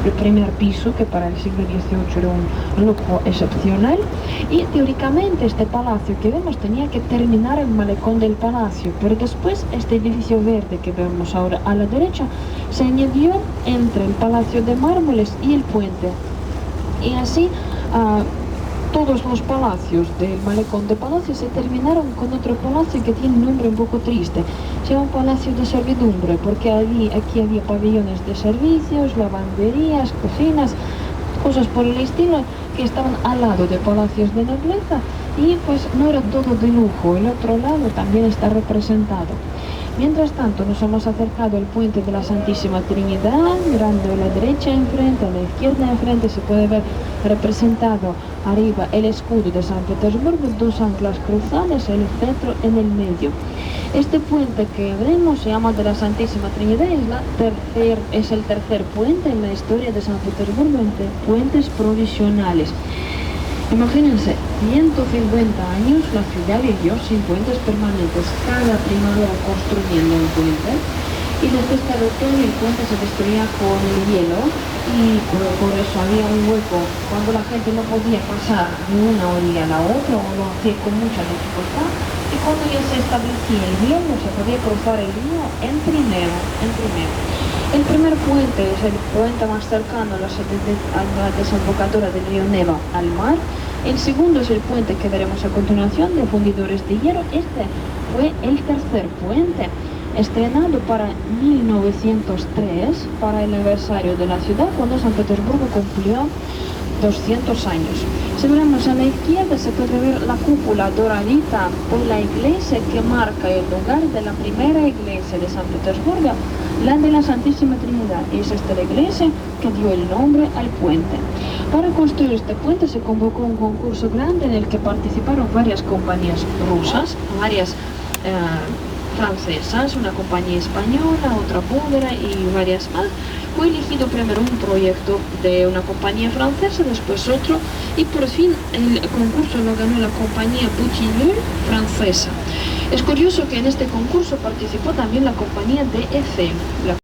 el primer piso, que para el siglo XVIII era un lujo excepcional, y teóricamente este palacio que vemos tenía que terminar el malecón del palacio, pero después este edificio verde que vemos ahora a la derecha se añadió entre el Palacio de Mármoles y el puente. Y así todos los palacios del malecón de Palacio se terminaron con otro palacio que tiene un nombre un poco triste. Se llama Palacio de Servidumbre, porque aquí había pabellones de servicios, lavanderías, cocinas, cosas por el estilo, que estaban al lado de palacios de nobleza, y pues no era todo de lujo, el otro lado también está representado. Mientras tanto nos hemos acercado al puente de la Santísima Trinidad, mirando a la derecha enfrente, a la izquierda enfrente se puede ver representado arriba el escudo de San Petersburgo, dos anclas cruzadas, el cetro en el medio. Este puente que vemos se llama de la Santísima Trinidad, es el tercer puente en la historia de San Petersburgo entre puentes provisionales. Imagínense, 150 años la ciudad vivió sin puentes permanentes, cada primavera construyendo un puente, y después cada otoño el puente se destruía con el hielo, y por eso había un hueco cuando la gente no podía pasar de una orilla a la otra, o lo hacía con mucha dificultad, y cuando ya se establecía el hielo se podía cruzar el río en primero. El primer puente es el puente más cercano a la desembocadura del río Neva al mar. El segundo es el puente que veremos a continuación de fundidores de hierro. Este fue el tercer puente, estrenado para 1903, para el aniversario de la ciudad, cuando San Petersburgo cumplió 200 años. Si miramos a la izquierda se puede ver la cúpula doradita de la iglesia que marca el lugar de la primera iglesia de San Petersburgo, la de la Santísima Trinidad. Es esta la iglesia que dio el nombre al puente. Para construir este puente se convocó un concurso grande en el que participaron varias compañías rusas, varias francesas, una compañía española, otra búlgara y varias más. Fue elegido primero un proyecto de una compañía francesa, después otro, y por fin el concurso lo ganó la compañía Boutillier francesa. Es curioso que en este concurso participó también la compañía DF.